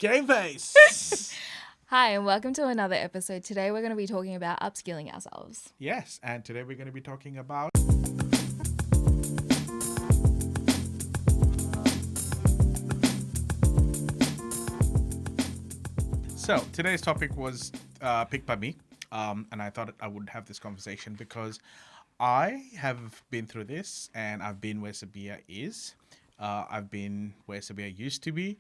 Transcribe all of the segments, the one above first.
Game face. Hi, and welcome to another episode. Today we're going to be talking about upskilling ourselves. Yes, and today we're going to be talking about. So today's topic was picked by me, and I thought I would have this conversation because I have been through this, and I've been where Sabia is. I've been where Sabia used to be,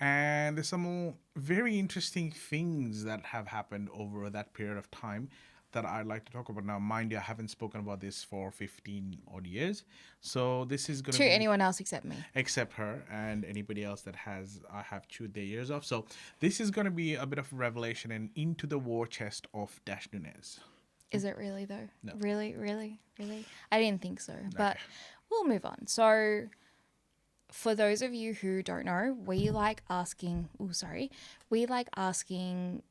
and there's some very interesting things that have happened over that period of time that I'd like to talk about. Now, mind you, I haven't spoken about this for 15 odd years, so this is going To to be anyone else except me. except her and anybody else that has have chewed their ears off. So this is going to be a bit of a revelation and into the war chest of Dash Nunez. Is it really, though? No. Really? I didn't think so, but we'll move on. So, for those of you who don't know, we like asking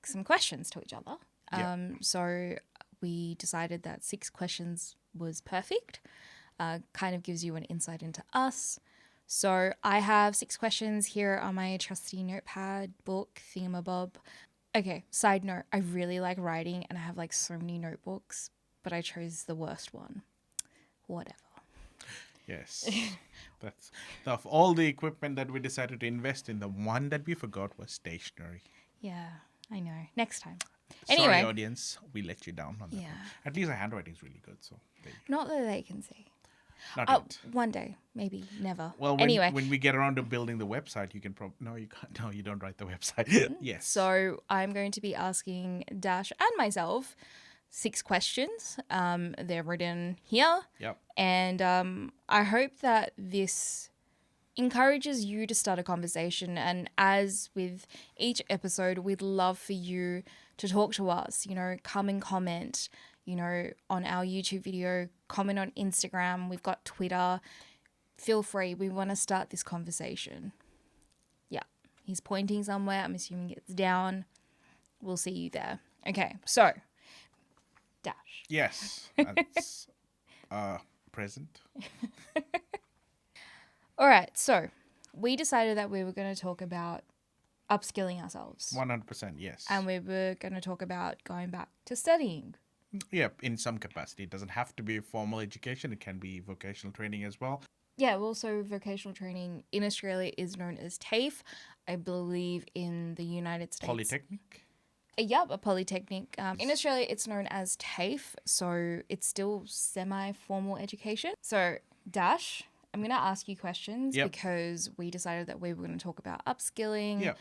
some questions to each other. Yeah. So we decided that 6 questions was perfect. Kind of gives you an insight into us. So I have 6 questions here on my trusty notepad, book, thingamabob. Okay, side note, I really like writing and I have like so many notebooks, but I chose the worst one. Whatever. Yes. That's of all the equipment that we decided to invest in, the one that we forgot was stationery. Yeah, I know. Next time. Sorry, Anyway. audience, we let you down on that. Yeah. One. At least our handwriting is really good, so there you Not that they can see. go. Not yet. One day, maybe, never. Well, anyway, when we get around to building the website, you can probably no, you can't. No, you don't write the website. Yes. so I'm going to be asking Dash and myself 6 questions. They're written here. Yep. And I hope that this encourages you to start a conversation. And as with each episode, we'd love for you to talk to us, come and comment, on our YouTube video, comment on Instagram. We've got Twitter. Feel free. We want to start this conversation. Yeah. He's pointing somewhere. I'm assuming it's down. We'll see you there. Okay. So, Dash. Yes. That's present. All right. So, we decided that we were going to talk about upskilling ourselves. 100%. Yes. And we were going to talk about going back to studying. Yeah, in some capacity. It doesn't have to be formal education. It can be vocational training as well. Yeah, also vocational training in Australia is known as TAFE. I believe in the United States. Polytechnic. Yep, a polytechnic. In Australia, it's known as TAFE, so it's still semi-formal education. So, Dash, I'm going to ask you questions because we decided that we were going to talk about upskilling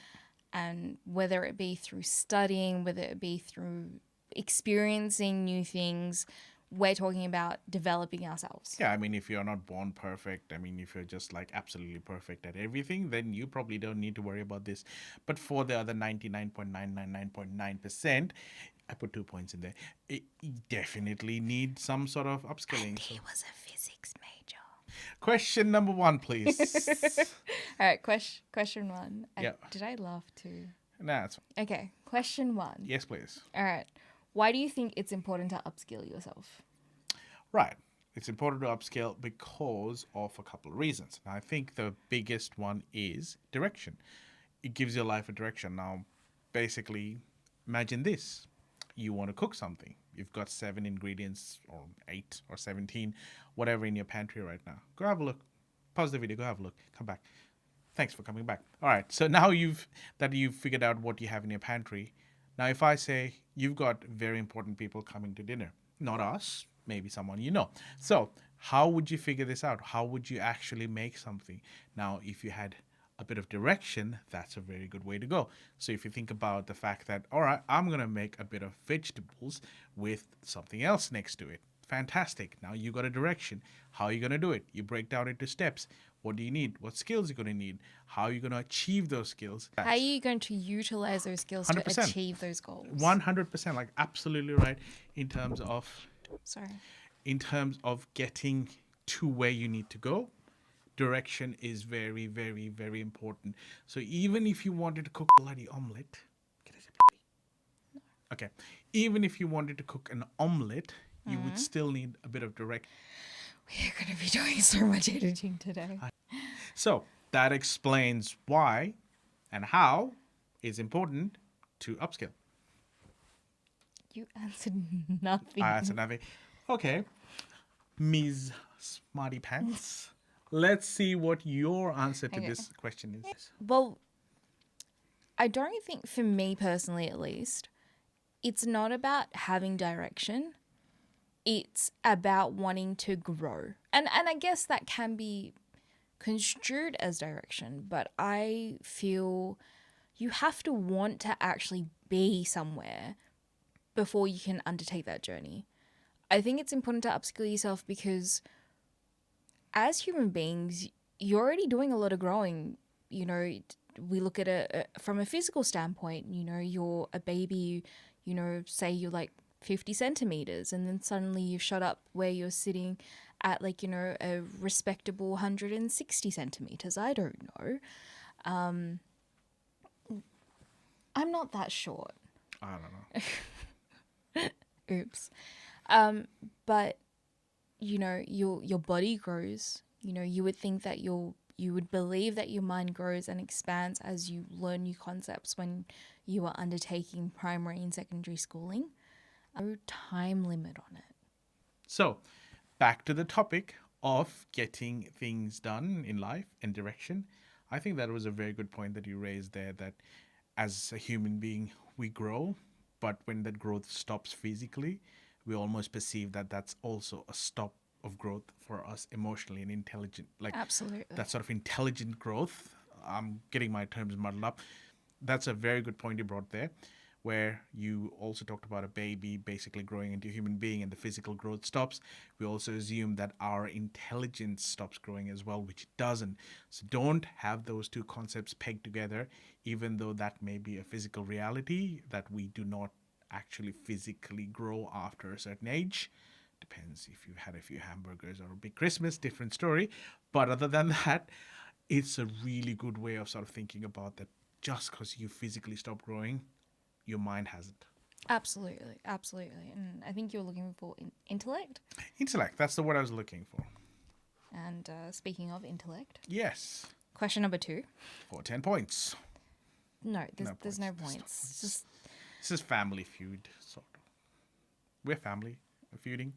and whether it be through studying, whether it be through experiencing new things, we're talking about developing ourselves. Yeah, I mean, if you're not born perfect, I mean, if you're just like absolutely perfect at everything, then you probably don't need to worry about this. But for the other 99.999.9%, I put 2 points in there, it definitely needs some sort of upskilling. And he was a physics major. Question number 1, please. All right, question 1. Did I laugh too? Nah, that's fine. Okay, question 1. Yes, please. All right. Why do you think it's important to upskill yourself? Right. It's important to upskill because of a couple of reasons. Now, I think the biggest one is direction. It gives your life a direction. Now, basically, imagine this. You want to cook something. You've got 7 ingredients or 8 or 17, whatever in your pantry right now. Go have a look. Pause the video. Go have a look. Come back. Thanks for coming back. All right. So now you've figured out what you have in your pantry. Now, if I say you've got very important people coming to dinner, not us, maybe someone you know. So how would you figure this out? How would you actually make something? Now, if you had a bit of direction, that's a very good way to go. So if you think about the fact that, all right, I'm going to make a bit of vegetables with something else next to it. Fantastic. Now you got a direction. How are you going to do it? You break down into steps. What do you need? What skills are you going to need? How are you going to achieve those skills? How are you going to utilize those skills 100%. to achieve those goals? 100%, like absolutely right in terms of getting to where you need to go. Direction is very, very, very important. So even if you wanted to cook a bloody omelette, okay, even if you wanted to cook an omelette, you would still need a bit of direction. We're going to be doing so much editing today. So that explains why and how is important to upskill. You answered I answered nothing. nothing. Okay, Ms. Smarty Pants. Let's see what your answer to Okay. this question is. Well, I don't think, for me personally at least, it's not about having direction. It's about wanting to grow. And I guess that can be construed as direction, but I feel you have to want to actually be somewhere before you can undertake that journey. I think it's important to upskill yourself because as human beings, you're already doing a lot of growing. You know, we look at it from a physical standpoint. You know, you're a baby, you know, say you're like 50 centimeters, and then suddenly you've shot up where you're sitting at like, you know, a respectable 160 centimeters. I don't know. I'm not that short. I don't know. Oops. But you know, your body grows. You know, you would think that you would believe that your mind grows and expands as you learn new concepts when you are undertaking primary and secondary schooling. No time limit on it. So, back to the topic of getting things done in life and direction. I think that was a very good point that you raised there, that as a human being, we grow, but when that growth stops physically, we almost perceive that that's also a stop of growth for us emotionally and intelligent. Like Absolutely. that sort of intelligent growth. I'm getting my terms muddled up. That's a very good point you brought there, where you also talked about a baby basically growing into a human being and the physical growth stops. We also assume that our intelligence stops growing as well, which it doesn't. So don't have those two concepts pegged together, even though that may be a physical reality that we do not actually physically grow after a certain age. Depends if you've had a few hamburgers or a big Christmas, different story. But other than that, it's a really good way of sort of thinking about that just because you physically stop growing, your mind hasn't. Absolutely. Absolutely. And I think you're looking for intellect. Intellect, that's the word I was looking for. And speaking of intellect, Yes, question number 2. for 10 points. No, No there's points. no There's no points. points. It's just This is family feud, sort of. We're family. We're feuding.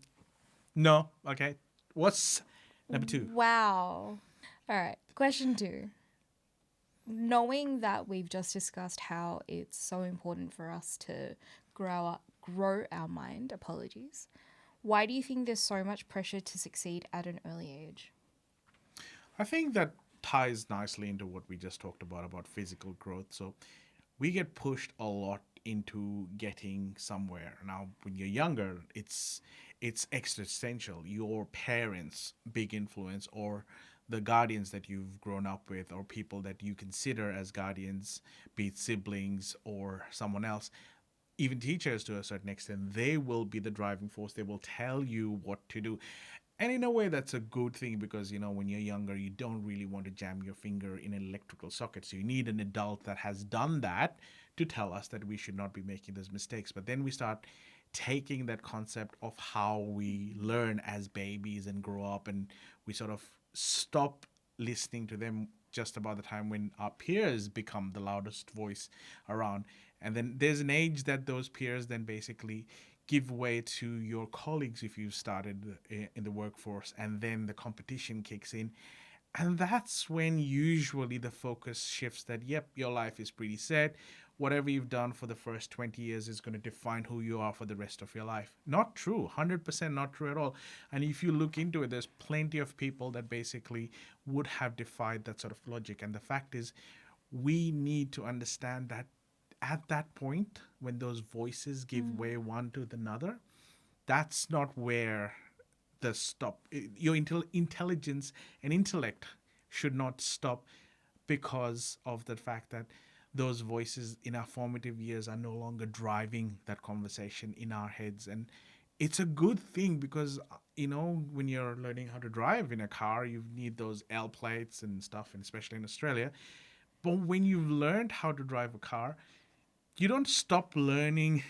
No, okay. What's number 2? wow. All right. Question 2. Knowing that we've just discussed how it's so important for us to grow our mind, apologies. Why do you think there's so much pressure to succeed at an early age? I think that ties nicely into what we just talked about physical growth. So we get pushed a lot into getting somewhere. Now, when you're younger, it's existential. Your parents, big influence, or the guardians that you've grown up with, or people that you consider as guardians, be it siblings or someone else, even teachers to a certain extent, they will be the driving force. They will tell you what to do. And in a way, that's a good thing because, when you're younger, you don't really want to jam your finger in an electrical socket. So you need an adult that has done that to tell us that we should not be making those mistakes. But then we start taking that concept of how we learn as babies and grow up, and we sort of stop listening to them just about the time when our peers become the loudest voice around. And then there's an age that those peers then basically give way to your colleagues if you've started in the workforce, and then the competition kicks in. And that's when usually the focus shifts that, yep, your life is pretty set. Whatever you've done for the first 20 years is going to define who you are for the rest of your life. Not true, 100% not true at all. And if you look into it, there's plenty of people that basically would have defied that sort of logic. And the fact is, we need to understand that at that point, when those voices give way one to another, that's not where the stop. Your intelligence and intellect should not stop because of the fact that those voices in our formative years are no longer driving that conversation in our heads. And it's a good thing because when you're learning how to drive in a car, you need those L plates and stuff, and especially in Australia. But when you've learned how to drive a car, you don't stop learning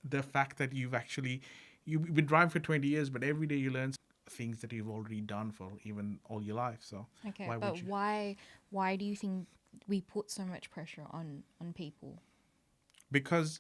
the fact that you've been driving for 20 years, but every day you learn things that you've already done for even all your life. So Okay, why would but you? why do you think we put so much pressure on people? Because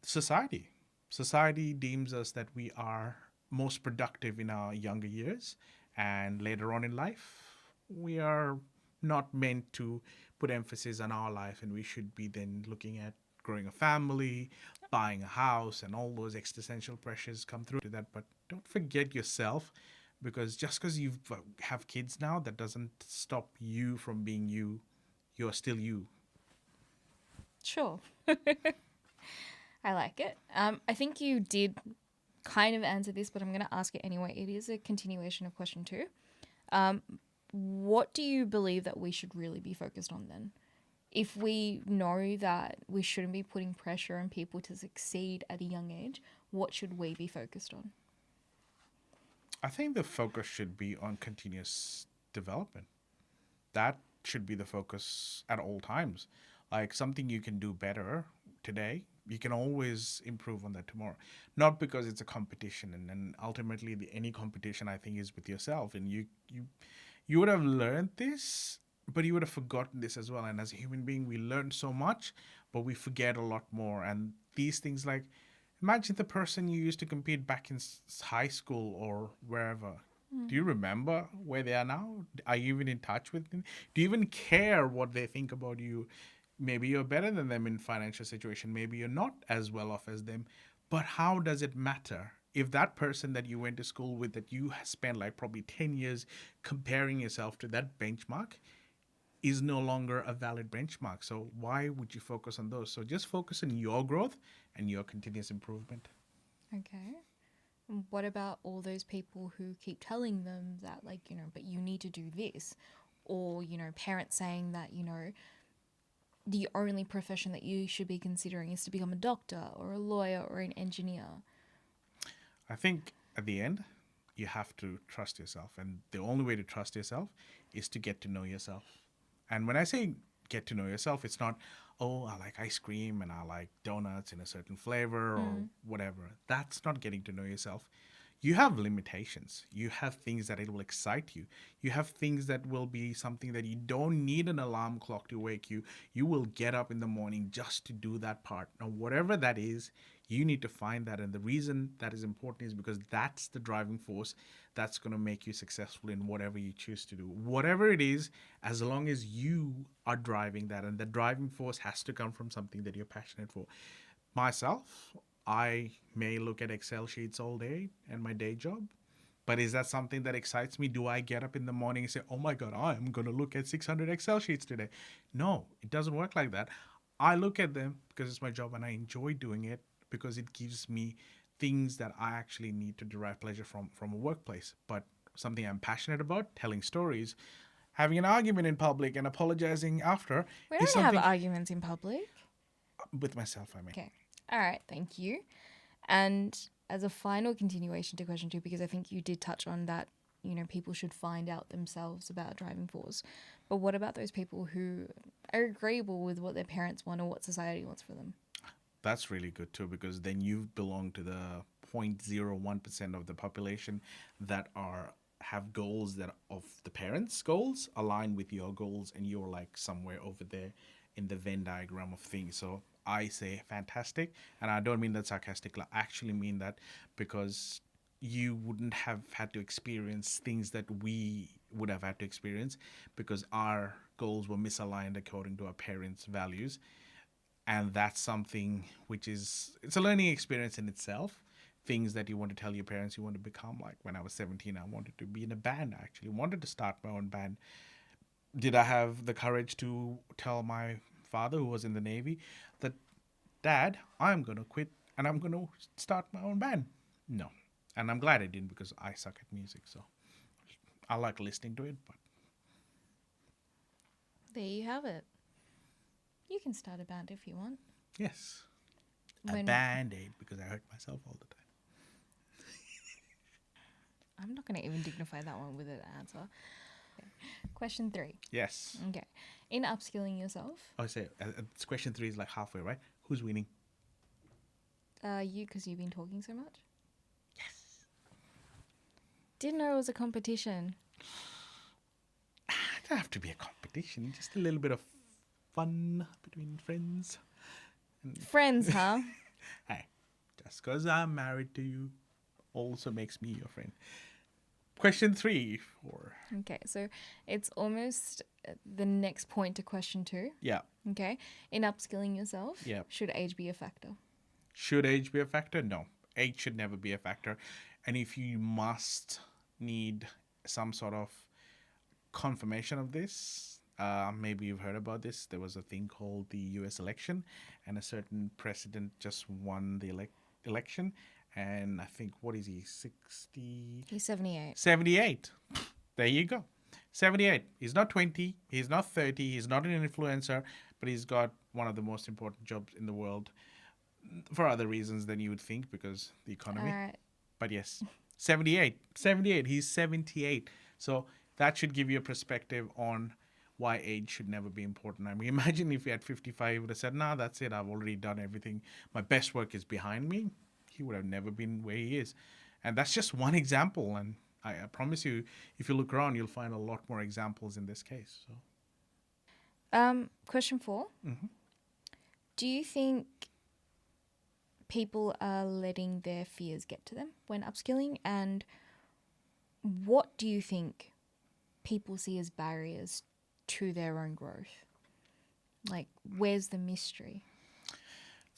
society society deems us that we are most productive in our younger years, and later on in life we are not meant to put emphasis on our life, and we should be then looking at growing a family, buying a house, and all those existential pressures come through to that. But don't forget yourself, because just because you have kids now, that doesn't stop you from being you. You're still you. Sure. I like it. I think you did kind of answer this, but I'm going to ask it anyway. It is a continuation of question two. What do you believe that we should really be focused on then? If we know that we shouldn't be putting pressure on people to succeed at a young age, what should we be focused on? I think the focus should be on continuous development. That should be the focus at all times. Like something you can do better today, you can always improve on that tomorrow. Not because it's a competition, and ultimately any competition I think is with yourself, and you would have learned this, but you would have forgotten this as well. And as a human being, we learn so much, but we forget a lot more. And these things, like, imagine the person you used to compete back in high school or wherever. Do you remember where they are now? Are you even in touch with them? Do you even care what they think about you? Maybe you're better than them in financial situation. Maybe you're not as well off as them. But how does it matter? If that person that you went to school with, that you spent like probably 10 years comparing yourself to, that benchmark is no longer a valid benchmark. So why would you focus on those? So just focus on your growth and your continuous improvement. Okay. And what about all those people who keep telling them that, like, but you need to do this? Or, parents saying that, the only profession that you should be considering is to become a doctor or a lawyer or an engineer. I think at the end, you have to trust yourself. And the only way to trust yourself is to get to know yourself. And when I say get to know yourself, it's not, oh, I like ice cream and I like donuts in a certain flavor or whatever. That's not getting to know yourself. You have limitations. You have things that it will excite you. You have things that will be something that you don't need an alarm clock to wake you. You will get up in the morning just to do that part. Now, whatever that is, you need to find that. And the reason that is important is because that's the driving force that's going to make you successful in whatever you choose to do. Whatever it is, as long as you are driving that, and the driving force has to come from something that you're passionate for. Myself, I may look at Excel sheets all day and my day job, but is that something that excites me? Do I get up in the morning and say, oh my God, I am going to look at 600 Excel sheets today? No, it doesn't work like that. I look at them because it's my job and I enjoy doing it because it gives me things that I actually need to derive pleasure from a workplace. But something I'm passionate about, telling stories, having an argument in public and apologizing after, We is don't have something arguments in public. with myself, I mean. Okay. All right. Thank you. And as a final continuation to question two, because I think you did touch on that, people should find out themselves about driving force. But what about those people who are agreeable with what their parents want or what society wants for them? That's really good too, because then you belong to the 0.01% of the population that are have goals that of the parents' goals align with your goals, and you're like somewhere over there in the Venn diagram of things. So I say fantastic, and I don't mean that sarcastically. I actually mean that because you wouldn't have had to experience things that we would have had to experience because our goals were misaligned according to our parents' values. And that's something which is, it's a learning experience in itself. Things that you want to tell your parents you want to become. Like when I was 17, I wanted to be in a band. I actually wanted to start my own band. Did I have the courage to tell my father, who was in the Navy, that, Dad, I'm going to quit and I'm going to start my own band? No. And I'm glad I didn't, because I suck at music. So I like listening to it. But There you have it. You can start a band if you want. yes, a When band aid, because I hurt myself all the time. I'm not going to even dignify that one with an answer. Okay. Question three. Yes. Okay. In upskilling yourself, I say question 3 is like halfway, right? Who's winning? you, because you've been talking so much. Yes. Didn't know it was a competition. doesn't have to be a competition. Just a little bit of fun between friends. Friends, huh? Hey, just because I'm married to you also makes me your friend. Question 3 for Okay, so it's almost the next point to question 2. yeah, Okay, in upskilling yourself, yeah. should age be a factor? Should age be a factor? No, age should never be a factor. And if you must need some sort of confirmation of this, maybe you've heard about this. There was a thing called the U.S. election, and a certain president just won the election. And I think, what is he, 60? He's 78. 78. There you go. 78. He's not 20. He's not 30. He's not an influencer, but he's got one of the most important jobs in the world for other reasons than you would think because the All economy. right. But yes, 78. 78. He's 78. So that should give you a perspective on why age should never be important. I mean, imagine if he had 55, he would have said, nah, that's it. I've already done everything. My best work is behind me. He would have never been where he is. And that's just one example. And I promise you, if you look around, you'll find a lot more examples in this case. So, Question 4. Do you think people are letting their fears get to them when upskilling? And what do you think people see as barriers to their own growth? Like, where's the mystery?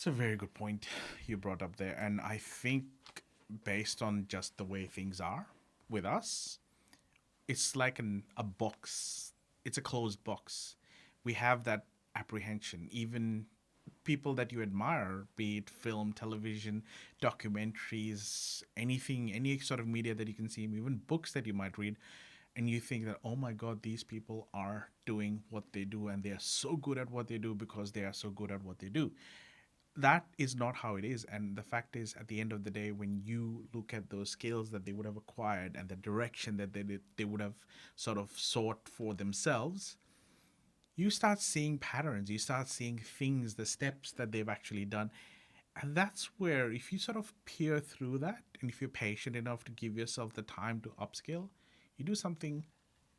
it's a very good point you brought up there. And I think based on just the way things are with us, it's like a box. It's a closed box. We have that apprehension. Even people that you admire, be it film, television, documentaries, anything, any sort of media that you can see, even books that you might read, and you think that, oh my God, these people are doing what they do and they are so good at what they do because they are so good at what they do. That is not how it is. And the fact is, at the end of the day, when you look at those skills that they would have acquired and the direction that they would have sort of sought for themselves, you start seeing patterns, you start seeing things, the steps that they've actually done. And that's where, if you sort of peer through that, and if you're patient enough to give yourself the time to upskill, you do something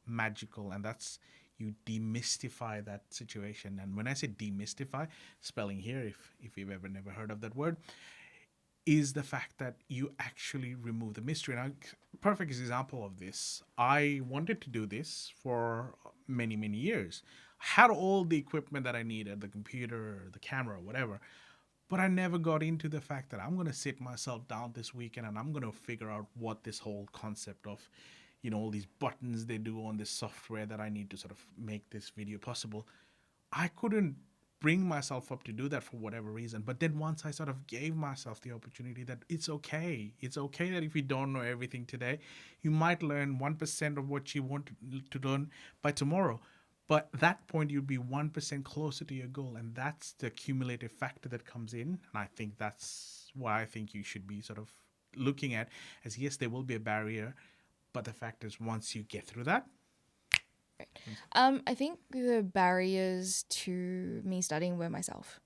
magical. And that's, you demystify that situation. And when I say demystify, spelling here, if you've ever never heard of that word, is the fact that you actually remove the mystery. Now, perfect example of this. I wanted to do this for many, many years. I had all the equipment that I needed, the computer, the camera, whatever. But I never got into the fact that I'm going to sit myself down this weekend and I'm going to figure out what this whole concept of, all these buttons they do on this software that I need to sort of make this video possible. I couldn't bring myself up to do that for whatever reason. But then once I sort of gave myself the opportunity that it's okay. It's okay that if you don't know everything today, you might learn 1% of what you want to learn by tomorrow. But at that point, you'll be 1% closer to your goal. And that's the cumulative factor that comes in. And I think that's why I think you should be sort of looking at as, yes, there will be a barrier. But the fact is, once you get through that, I think the barriers to me studying were myself.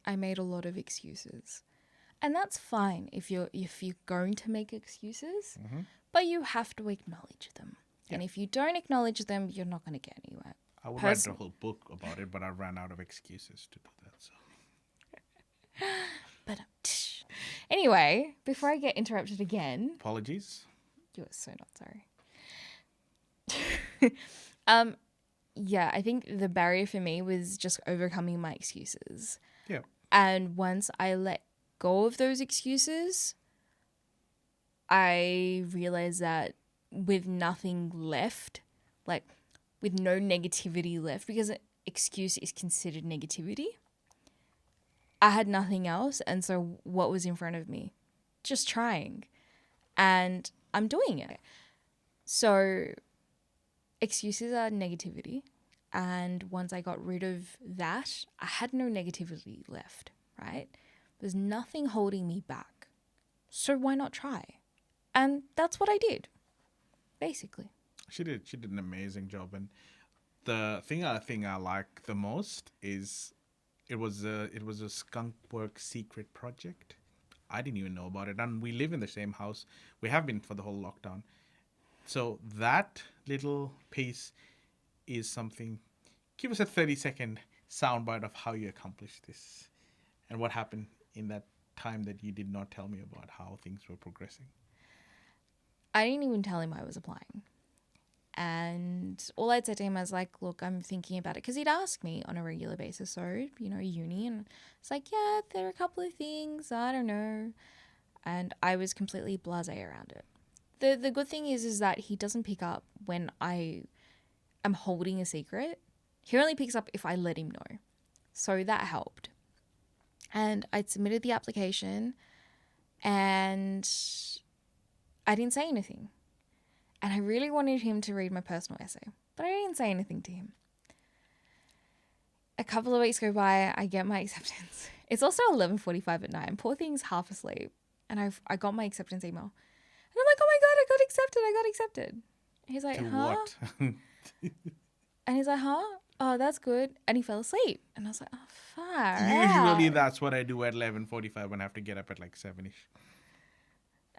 I made a lot of excuses. And that's fine if you're going to make excuses, but you have to acknowledge them. And if you don't acknowledge them, you're not going to get anywhere. I would write a whole book about it, but I ran out of excuses to do that. So But anyway, before I get interrupted again, apologies. you are so not sorry. Yeah, I think the barrier for me was just overcoming my excuses. Yeah. And once I let go of those excuses, I realized that with nothing left, like with no negativity left, because an excuse is considered negativity, I had nothing else. And so what was in front of me? Just trying. And I'm doing it. So excuses are negativity. And once I got rid of that, I had no negativity left, right? There's nothing holding me back. So why not try? And that's what I did, basically. She did an amazing job. And the thing I like the most is it was a skunk work secret project. I didn't even know about it. And we live in the same house. We have been for the whole lockdown. So that little piece is something. Give us a 30-second soundbite of how you accomplished this and what happened in that time that you did not tell me about how things were progressing. I didn't even tell him I was applying. And all I'd said to him was like, look, I'm thinking about it. Because he'd ask me on a regular basis, so, uni. And it's like, yeah, there are a couple of things, I don't know. And I was completely blasé around it. The good thing is that he doesn't pick up when I am holding a secret. He only picks up if I let him know. So that helped. And I'd submitted the application and I didn't say anything. And I really wanted him to read my personal essay, but I didn't say anything to him. A couple of weeks go by, I get my acceptance. It's also 11:45 at night, and poor thing's half asleep. And I got my acceptance email. And I'm like, oh my God, I got accepted. And he's like, To huh? what? And he's like, huh? Oh, that's good. And he fell asleep. And I was like, oh, far Usually out. that's what I do at 11:45 when I have to get up at like 7ish.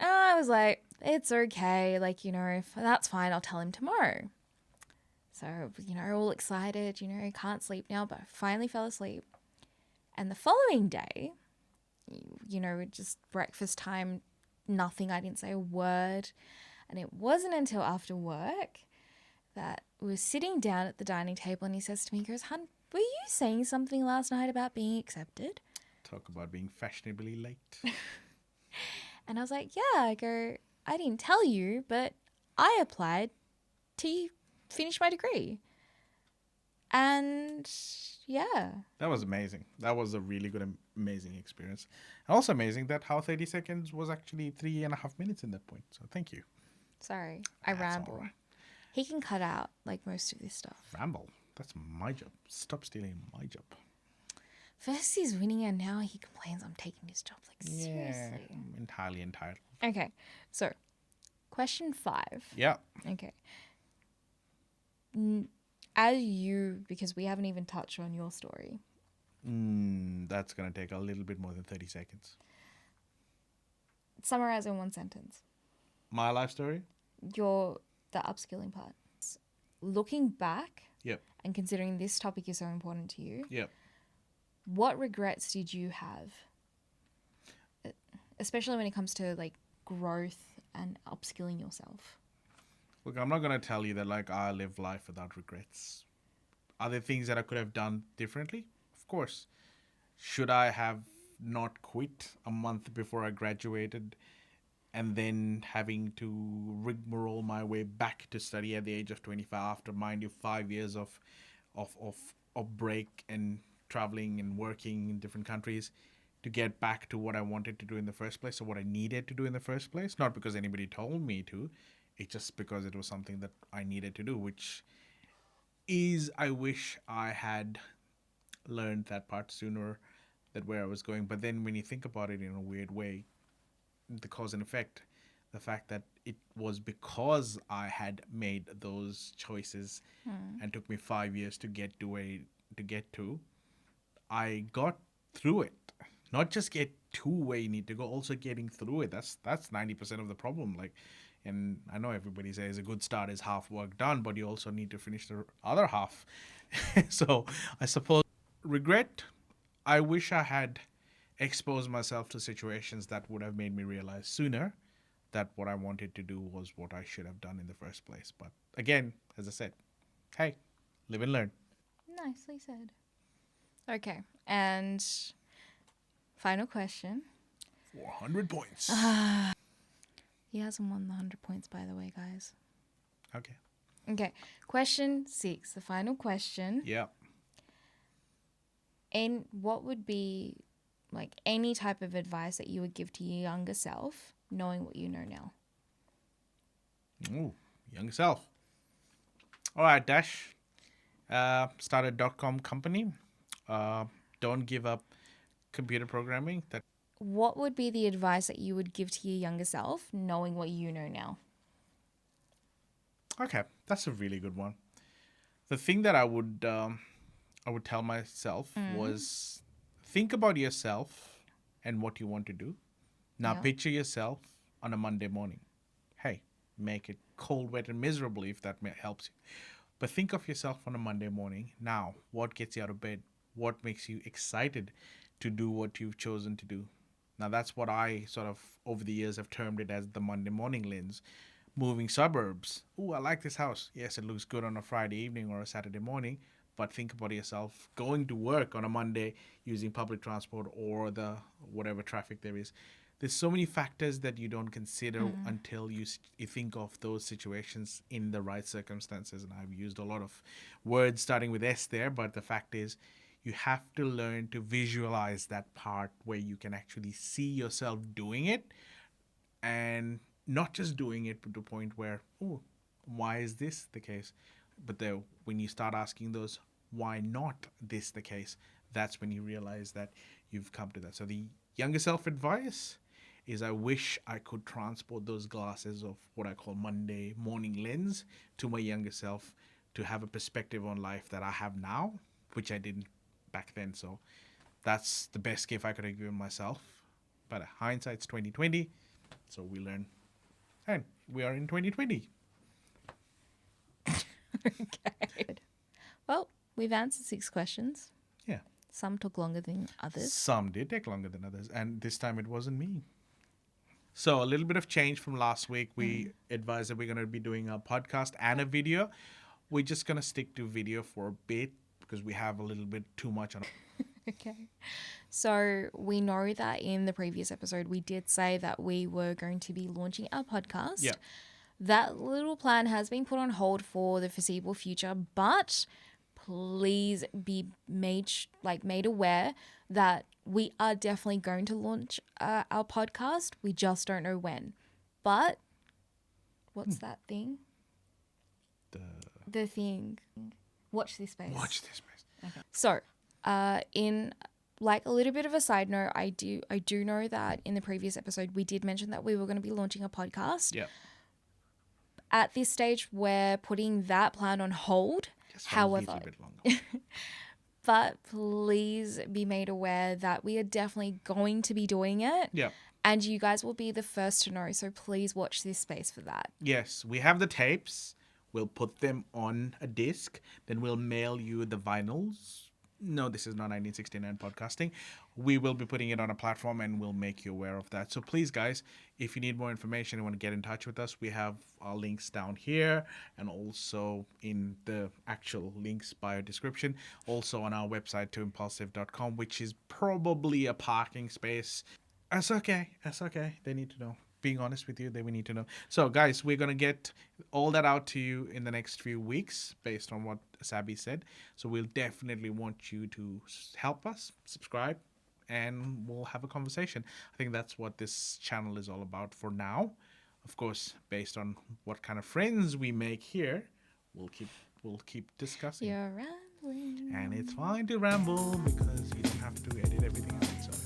And I was like, it's okay. Like, if that's fine, I'll tell him tomorrow. So, all excited, can't sleep now, but I finally fell asleep. And the following day, just breakfast time, nothing. I didn't say a word. And it wasn't until after work that we were sitting down at the dining table and he says to me, he goes, hun, were you saying something last night about being accepted? Talk about being fashionably late. And I was like, yeah. I go, I didn't tell you, but I applied to finish my degree. And yeah. That was amazing. That was a really good, amazing experience. And also amazing that how 30 seconds was actually 3.5 minutes in that point. So thank you. Sorry, I That's ramble. all right. He can cut out like most of this stuff. Ramble. That's my job. Stop stealing my job. First he's winning and now he complains I'm taking his job. Like, seriously. I'm entirely entitled. Okay, so question 5. Yeah. Okay. Because we haven't even touched on your story. That's going to take a little bit more than 30 seconds. Summarize in one sentence. My life story? The upskilling part. Looking back Yep. and considering this topic is so important to you, Yep. what regrets did you have? Especially when it comes to like growth and upskilling yourself. Look, I'm not going to tell you that like I live life without regrets. Are there things that I could have done differently? Of course. Should I have not quit a month before I graduated and then having to rigmarole my way back to study at the age of 25 after, mind you, 5 years of break and traveling and working in different countries to get back to what I wanted to do in the first place, or what I needed to do in the first place? Not because anybody told me to, it's just because it was something that I needed to do, which is, I wish I had learned that part sooner, that where I was going. But then when you think about it in a weird way, the cause and effect, the fact that it was because I had made those choices and took me 5 years to get to, I got through it. Not just get to where you need to go, also getting through it. That's 90% of the problem. Like, and I know everybody says a good start is half work done, but you also need to finish the other half. So I suppose regret, I wish I had exposed myself to situations that would have made me realize sooner that what I wanted to do was what I should have done in the first place. But again, as I said, hey, live and learn. Nicely said. Okay, and final question. 400 points. He hasn't won the 100 points, by the way, guys. Okay. Okay, question 6, the final question. Yeah. And what would be like any type of advice that you would give to your younger self, knowing what you know now? Ooh, young self. All right, Dash. Start a .com company. Don't give up computer programming. What would be the advice that you would give to your younger self, knowing what you know now? Okay, that's a really good one. The thing that I would tell myself was think about yourself and what you want to do. Now Yeah. picture yourself on a Monday morning. Hey, make it cold, wet, and miserable if that helps you. But think of yourself on a Monday morning. Now, what gets you out of bed? What makes you excited to do what you've chosen to do? Now, that's what I sort of, over the years, have termed it as the Monday morning lens. Moving suburbs. Ooh, I like this house. Yes, it looks good on a Friday evening or a Saturday morning. But think about yourself going to work on a Monday using public transport or the whatever traffic there is. There's so many factors that you don't consider until you think of those situations in the right circumstances. And I've used a lot of words starting with S there, but the fact is, you have to learn to visualize that part where you can actually see yourself doing it, and not just doing it to the point where, oh, why is this the case? But then when you start asking those, why not this the case, that's when you realize that you've come to that. So the younger self advice is, I wish I could transport those glasses of what I call Monday morning lens to my younger self, to have a perspective on life that I have now, which I didn't back then. So that's the best gift I could have given myself. But hindsight's 2020, so we learn, and we are in 2020. Okay. Well, we've answered 6 questions. Yeah. Some took longer than others. Some did take longer than others, and this time it wasn't me. So a little bit of change from last week. We advised that we're going to be doing a podcast and a video. We're just going to stick to video for a bit because we have a little bit too much on. Okay. So we know that in the previous episode, we did say that we were going to be launching our podcast. Yeah. That little plan has been put on hold for the foreseeable future, but please be made aware that we are definitely going to launch our podcast. We just don't know when. But what's that thing? The thing. Watch this space. Watch this space. Okay. So, in like a little bit of a side note, I do know that in the previous episode we did mention that we were going to be launching a podcast. Yeah. At this stage, we're putting that plan on hold. Just a However, little bit longer. but please be made aware that we are definitely going to be doing it. Yeah. And you guys will be the first to know. So please watch this space for that. Yes, we have the tapes. We'll put them on a disc. Then we'll mail you the vinyls. No, this is not 1969 podcasting. We will be putting it on a platform and we'll make you aware of that. So please, guys, if you need more information and want to get in touch with us, we have our links down here and also in the actual links bio description. Also on our website to impulsive.com, which is probably a parking space. That's okay. That's okay. They need to know. Being honest with you, we need to know. So, guys, we're going to get all that out to you in the next few weeks based on what Sabi said. So we'll definitely want you to help us, subscribe, and we'll have a conversation. I think that's what this channel is all about for now. Of course, based on what kind of friends we make here, we'll keep discussing. You're rambling. And it's fine to ramble because you don't have to edit everything out. So